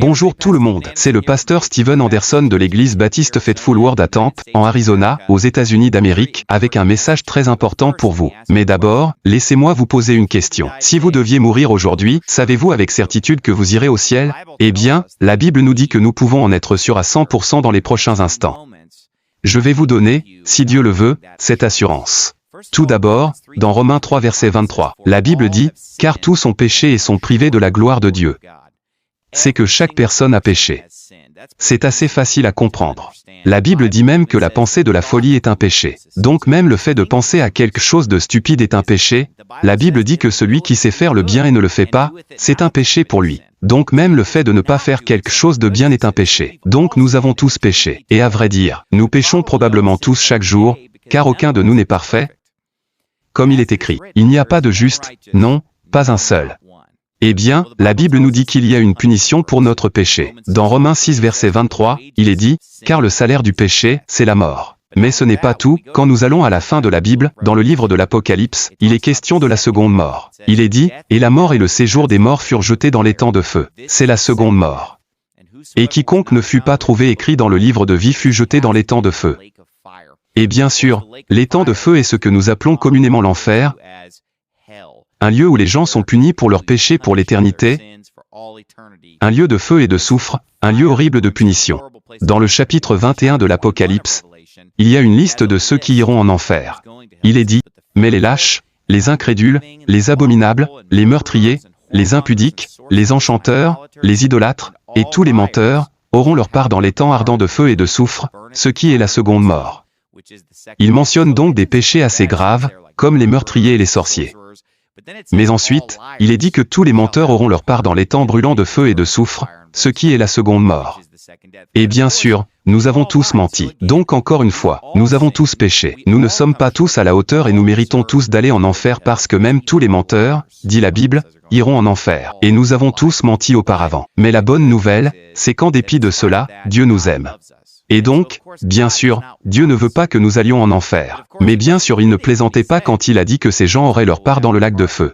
Bonjour tout le monde, c'est le pasteur Steven Anderson de l'église baptiste Faithful Word à Tempe, en Arizona, aux États-Unis d'Amérique, avec un message très important pour vous. Mais d'abord, laissez-moi vous poser une question. Si vous deviez mourir aujourd'hui, savez-vous avec certitude que vous irez au ciel? Eh bien, la Bible nous dit que nous pouvons en être sûrs à 100% dans les prochains instants. Je vais vous donner, si Dieu le veut, cette assurance. Tout d'abord, dans Romains 3 verset 23, la Bible dit « Car tous ont péché et sont privés de la gloire de Dieu ». C'est que chaque personne a péché. C'est assez facile à comprendre. La Bible dit même que la pensée de la folie est un péché. Donc même le fait de penser à quelque chose de stupide est un péché. La Bible dit que celui qui sait faire le bien et ne le fait pas, c'est un péché pour lui. Donc même le fait de ne pas faire quelque chose de bien est un péché. Donc nous avons tous péché. Et à vrai dire, nous péchons probablement tous chaque jour, car aucun de nous n'est parfait. Comme il est écrit, il n'y a pas de juste, non, pas un seul. Eh bien, la Bible nous dit qu'il y a une punition pour notre péché. Dans Romains 6 verset 23, il est dit, « Car le salaire du péché, c'est la mort ». Mais ce n'est pas tout, quand nous allons à la fin de la Bible, dans le livre de l'Apocalypse, il est question de la seconde mort. Il est dit, « Et la mort et le séjour des morts furent jetés dans l'étang de feu ». C'est la seconde mort. Et quiconque ne fut pas trouvé écrit dans le livre de vie fut jeté dans l'étang de feu. Et bien sûr, l'étang de feu est ce que nous appelons communément l'enfer, un lieu où les gens sont punis pour leurs péchés pour l'éternité, un lieu de feu et de soufre, un lieu horrible de punition. Dans le chapitre 21 de l'Apocalypse, il y a une liste de ceux qui iront en enfer. Il est dit, mais les lâches, les incrédules, les abominables, les meurtriers, les impudiques, les enchanteurs, les idolâtres, et tous les menteurs, auront leur part dans l'étang ardent de feu et de soufre, ce qui est la seconde mort. Il mentionne donc des péchés assez graves, comme les meurtriers et les sorciers. Mais ensuite, il est dit que tous les menteurs auront leur part dans l'étang brûlant de feu et de soufre, ce qui est la seconde mort. Et bien sûr, nous avons tous menti. Donc encore une fois, nous avons tous péché. Nous ne sommes pas tous à la hauteur et nous méritons tous d'aller en enfer parce que même tous les menteurs, dit la Bible, iront en enfer. Et nous avons tous menti auparavant. Mais la bonne nouvelle, c'est qu'en dépit de cela, Dieu nous aime. Et donc, bien sûr, Dieu ne veut pas que nous allions en enfer. Mais bien sûr, il ne plaisantait pas quand il a dit que ces gens auraient leur part dans le lac de feu.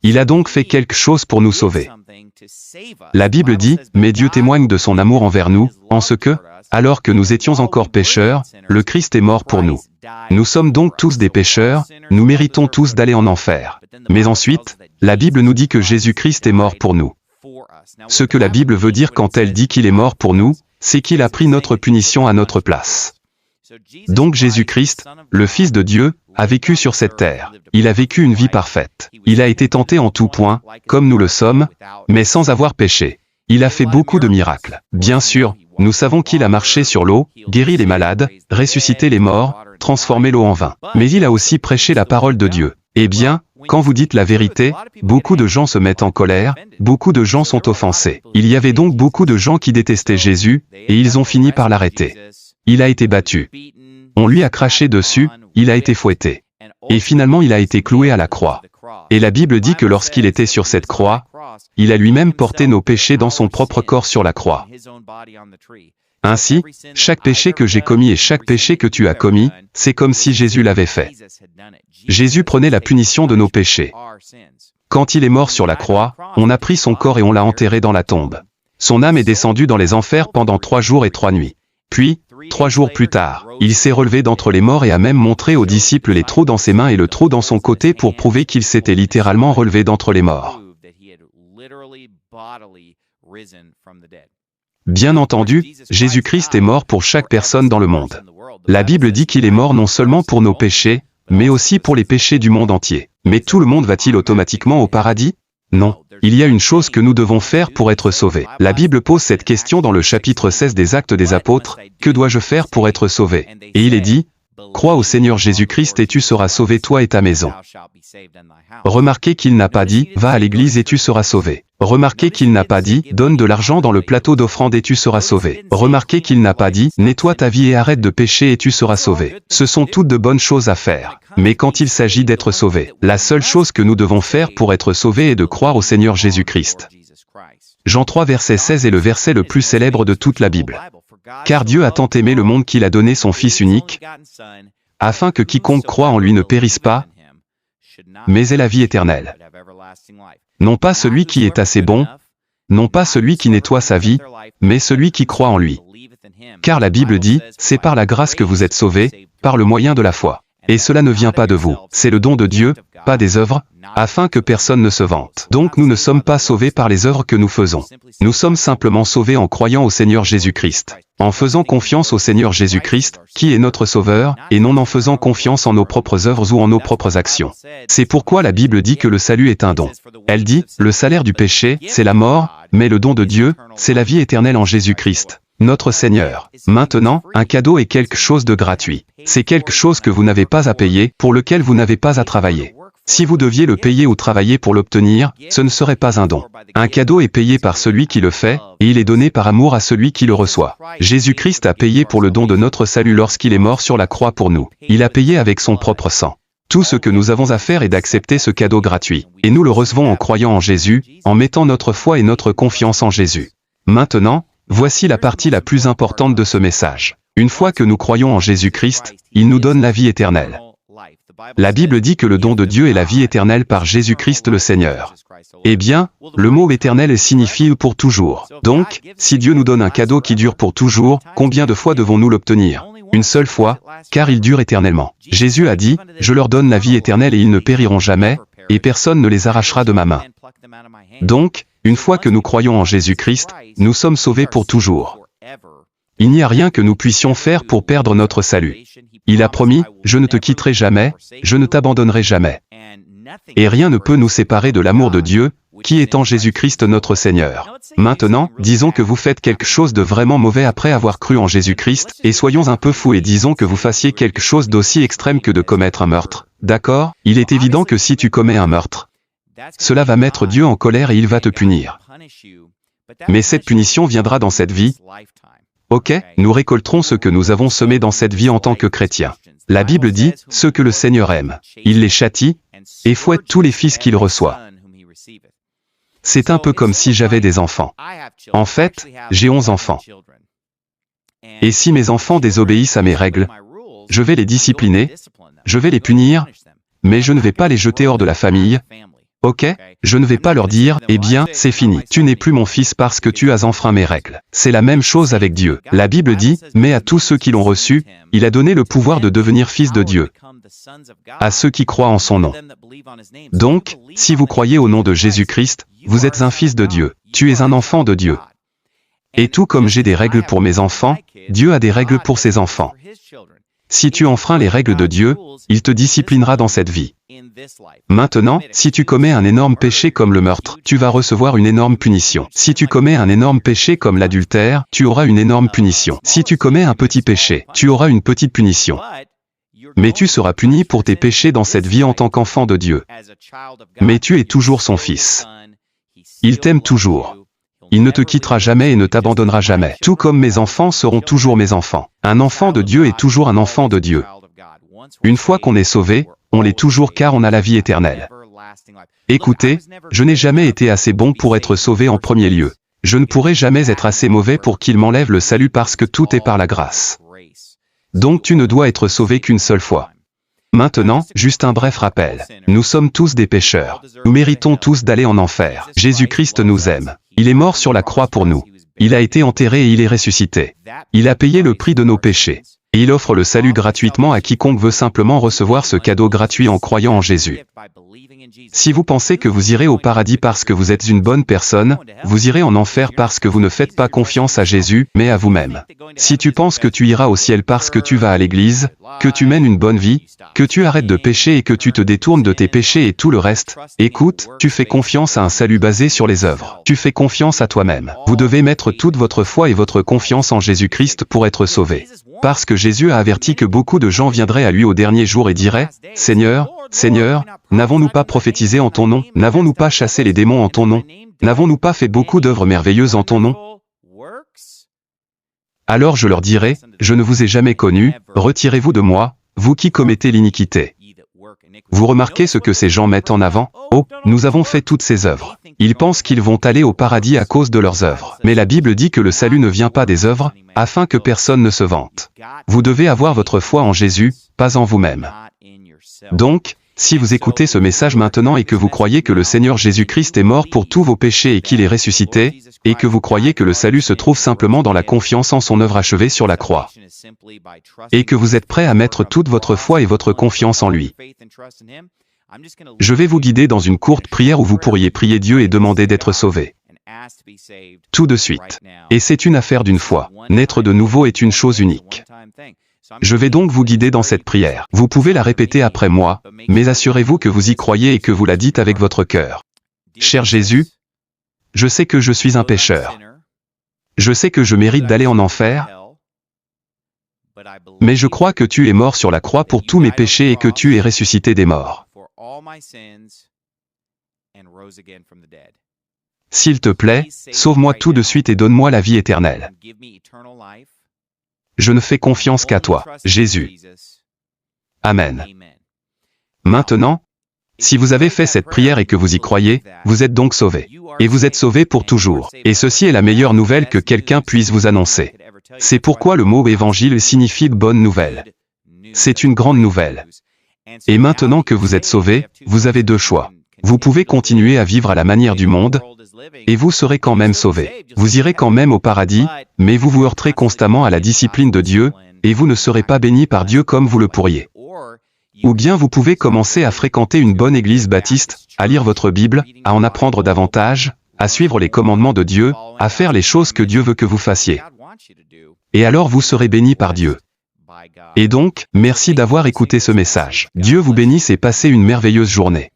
Il a donc fait quelque chose pour nous sauver. La Bible dit, mais Dieu témoigne de son amour envers nous, en ce que, alors que nous étions encore pécheurs, le Christ est mort pour nous. Nous sommes donc tous des pécheurs, nous méritons tous d'aller en enfer. Mais ensuite, la Bible nous dit que Jésus-Christ est mort pour nous. Ce que la Bible veut dire quand elle dit qu'il est mort pour nous, c'est qu'il a pris notre punition à notre place. Donc Jésus-Christ, le Fils de Dieu, a vécu sur cette terre. Il a vécu une vie parfaite. Il a été tenté en tout point, comme nous le sommes, mais sans avoir péché. Il a fait beaucoup de miracles. Bien sûr, nous savons qu'il a marché sur l'eau, guéri les malades, ressuscité les morts, transformé l'eau en vin. Mais il a aussi prêché la parole de Dieu. Eh bien, quand vous dites la vérité, beaucoup de gens se mettent en colère, beaucoup de gens sont offensés. Il y avait donc beaucoup de gens qui détestaient Jésus, et ils ont fini par l'arrêter. Il a été battu. On lui a craché dessus, il a été fouetté. Et finalement il a été cloué à la croix. Et la Bible dit que lorsqu'il était sur cette croix, il a lui-même porté nos péchés dans son propre corps sur la croix. Ainsi, chaque péché que j'ai commis et chaque péché que tu as commis, c'est comme si Jésus l'avait fait. Jésus prenait la punition de nos péchés. Quand il est mort sur la croix, on a pris son corps et on l'a enterré dans la tombe. Son âme est descendue dans les enfers pendant 3 jours et 3 nuits. Puis, 3 jours plus tard, il s'est relevé d'entre les morts et a même montré aux disciples les trous dans ses mains et le trou dans son côté pour prouver qu'il s'était littéralement relevé d'entre les morts. Bien entendu, Jésus-Christ est mort pour chaque personne dans le monde. La Bible dit qu'il est mort non seulement pour nos péchés, mais aussi pour les péchés du monde entier. Mais tout le monde va-t-il automatiquement au paradis? Non. Il y a une chose que nous devons faire pour être sauvés. La Bible pose cette question dans le chapitre 16 des Actes des Apôtres, « Que dois-je faire pour être sauvé ?» Et il est dit, « Crois au Seigneur Jésus-Christ et tu seras sauvé toi et ta maison. » Remarquez qu'il n'a pas dit, « Va à l'église et tu seras sauvé. » Remarquez qu'il n'a pas dit, « Donne de l'argent dans le plateau d'offrande et tu seras sauvé. » Remarquez qu'il n'a pas dit, « Nettoie ta vie et arrête de pécher et tu seras sauvé. » Ce sont toutes de bonnes choses à faire. Mais quand il s'agit d'être sauvé, la seule chose que nous devons faire pour être sauvés est de croire au Seigneur Jésus-Christ. Jean 3 verset 16 est le verset le plus célèbre de toute la Bible. Car Dieu a tant aimé le monde qu'il a donné son Fils unique, afin que quiconque croit en lui ne périsse pas, mais ait la vie éternelle. Non pas celui qui est assez bon, non pas celui qui nettoie sa vie, mais celui qui croit en lui. Car la Bible dit, c'est par la grâce que vous êtes sauvés, par le moyen de la foi. Et cela ne vient pas de vous, c'est le don de Dieu, pas des œuvres, afin que personne ne se vante. Donc nous ne sommes pas sauvés par les œuvres que nous faisons. Nous sommes simplement sauvés en croyant au Seigneur Jésus-Christ, en faisant confiance au Seigneur Jésus-Christ, qui est notre Sauveur, et non en faisant confiance en nos propres œuvres ou en nos propres actions. C'est pourquoi la Bible dit que le salut est un don. Elle dit, le salaire du péché, c'est la mort, mais le don de Dieu, c'est la vie éternelle en Jésus-Christ, notre Seigneur. Maintenant, un cadeau est quelque chose de gratuit. C'est quelque chose que vous n'avez pas à payer, pour lequel vous n'avez pas à travailler. Si vous deviez le payer ou travailler pour l'obtenir, ce ne serait pas un don. Un cadeau est payé par celui qui le fait, et il est donné par amour à celui qui le reçoit. Jésus-Christ a payé pour le don de notre salut lorsqu'il est mort sur la croix pour nous. Il a payé avec son propre sang. Tout ce que nous avons à faire est d'accepter ce cadeau gratuit. Et nous le recevons en croyant en Jésus, en mettant notre foi et notre confiance en Jésus. Maintenant, voici la partie la plus importante de ce message. Une fois que nous croyons en Jésus-Christ, il nous donne la vie éternelle. La Bible dit que le don de Dieu est la vie éternelle par Jésus-Christ le Seigneur. Eh bien, le mot éternel signifie pour toujours. Donc, si Dieu nous donne un cadeau qui dure pour toujours, combien de fois devons-nous l'obtenir? Une seule fois, car il dure éternellement. Jésus a dit, « Je leur donne la vie éternelle et ils ne périront jamais, et personne ne les arrachera de ma main. » Donc, une fois que nous croyons en Jésus-Christ, nous sommes sauvés pour toujours. Il n'y a rien que nous puissions faire pour perdre notre salut. Il a promis, « Je ne te quitterai jamais, je ne t'abandonnerai jamais. » Et rien ne peut nous séparer de l'amour de Dieu, qui est en Jésus-Christ notre Seigneur. Maintenant, disons que vous faites quelque chose de vraiment mauvais après avoir cru en Jésus-Christ, et soyons un peu fous et disons que vous fassiez quelque chose d'aussi extrême que de commettre un meurtre. D'accord? Il est évident que si tu commets un meurtre, cela va mettre Dieu en colère et il va te punir. Mais cette punition viendra dans cette vie. Ok, nous récolterons ce que nous avons semé dans cette vie en tant que chrétiens. La Bible dit, ceux que le Seigneur aime, il les châtie, et fouette tous les fils qu'il reçoit. C'est un peu comme si j'avais des enfants. En fait, j'ai 11 enfants. Et si mes enfants désobéissent à mes règles, je vais les discipliner, je vais les punir, mais je ne vais pas les jeter hors de la famille. Ok? Je ne vais pas leur dire, eh bien, c'est fini. Tu n'es plus mon fils parce que tu as enfreint mes règles. C'est la même chose avec Dieu. La Bible dit, mais à tous ceux qui l'ont reçu, il a donné le pouvoir de devenir fils de Dieu. À ceux qui croient en son nom. Donc, si vous croyez au nom de Jésus-Christ, vous êtes un fils de Dieu. Tu es un enfant de Dieu. Et tout comme j'ai des règles pour mes enfants, Dieu a des règles pour ses enfants. Si tu enfreins les règles de Dieu, il te disciplinera dans cette vie. Maintenant, si tu commets un énorme péché comme le meurtre, tu vas recevoir une énorme punition. Si tu commets un énorme péché comme l'adultère, tu auras une énorme punition. Si tu commets un petit péché, tu auras une petite punition. Mais tu seras puni pour tes péchés dans cette vie en tant qu'enfant de Dieu. Mais tu es toujours son fils. Il t'aime toujours. Il ne te quittera jamais et ne t'abandonnera jamais. Tout comme mes enfants seront toujours mes enfants. Un enfant de Dieu est toujours un enfant de Dieu. Une fois qu'on est sauvé, on l'est toujours car on a la vie éternelle. Écoutez, je n'ai jamais été assez bon pour être sauvé en premier lieu. Je ne pourrai jamais être assez mauvais pour qu'il m'enlève le salut parce que tout est par la grâce. Donc tu ne dois être sauvé qu'une seule fois. Maintenant, juste un bref rappel. Nous sommes tous des pécheurs. Nous méritons tous d'aller en enfer. Jésus-Christ nous aime. Il est mort sur la croix pour nous. Il a été enterré et il est ressuscité. Il a payé le prix de nos péchés. Et il offre le salut gratuitement à quiconque veut simplement recevoir ce cadeau gratuit en croyant en Jésus. Si vous pensez que vous irez au paradis parce que vous êtes une bonne personne, vous irez en enfer parce que vous ne faites pas confiance à Jésus, mais à vous-même. Si tu penses que tu iras au ciel parce que tu vas à l'église, que tu mènes une bonne vie, que tu arrêtes de pécher et que tu te détournes de tes péchés et tout le reste, écoute, tu fais confiance à un salut basé sur les œuvres. Tu fais confiance à toi-même. Vous devez mettre toute votre foi et votre confiance en Jésus-Christ pour être sauvé. Parce que Jésus a averti que beaucoup de gens viendraient à lui au dernier jour et diraient, « Seigneur, Seigneur, n'avons-nous pas prophétisé en ton nom? N'avons-nous pas chassé les démons en ton nom? N'avons-nous pas fait beaucoup d'œuvres merveilleuses en ton nom ?» Alors je leur dirai, « Je ne vous ai jamais connu, retirez-vous de moi, vous qui commettez l'iniquité. » Vous remarquez ce que ces gens mettent en avant? Oh, nous avons fait toutes ces œuvres. Ils pensent qu'ils vont aller au paradis à cause de leurs œuvres. Mais la Bible dit que le salut ne vient pas des œuvres, afin que personne ne se vante. Vous devez avoir votre foi en Jésus, pas en vous-même. Donc, Si vous écoutez ce message maintenant et que vous croyez que le Seigneur Jésus-Christ est mort pour tous vos péchés et qu'il est ressuscité, et que vous croyez que le salut se trouve simplement dans la confiance en son œuvre achevée sur la croix, et que vous êtes prêt à mettre toute votre foi et votre confiance en lui, je vais vous guider dans une courte prière où vous pourriez prier Dieu et demander d'être sauvé. Tout de suite. Et c'est une affaire d'une foi. Naître de nouveau est une chose unique. Je vais donc vous guider dans cette prière. Vous pouvez la répéter après moi, mais assurez-vous que vous y croyez et que vous la dites avec votre cœur. Cher Jésus, je sais que je suis un pécheur. Je sais que je mérite d'aller en enfer, mais je crois que tu es mort sur la croix pour tous mes péchés et que tu es ressuscité des morts. S'il te plaît, sauve-moi tout de suite et donne-moi la vie éternelle. Je ne fais confiance qu'à toi, Jésus. Amen. Maintenant, si vous avez fait cette prière et que vous y croyez, vous êtes donc sauvé. Et vous êtes sauvé pour toujours. Et ceci est la meilleure nouvelle que quelqu'un puisse vous annoncer. C'est pourquoi le mot évangile signifie bonne nouvelle. C'est une grande nouvelle. Et maintenant que vous êtes sauvé, vous avez deux choix. Vous pouvez continuer à vivre à la manière du monde, et vous serez quand même sauvé. Vous irez quand même au paradis, mais vous vous heurterez constamment à la discipline de Dieu, et vous ne serez pas béni par Dieu comme vous le pourriez. Ou bien vous pouvez commencer à fréquenter une bonne église baptiste, à lire votre Bible, à en apprendre davantage, à suivre les commandements de Dieu, à faire les choses que Dieu veut que vous fassiez. Et alors vous serez béni par Dieu. Et donc, merci d'avoir écouté ce message. Dieu vous bénisse et passez une merveilleuse journée.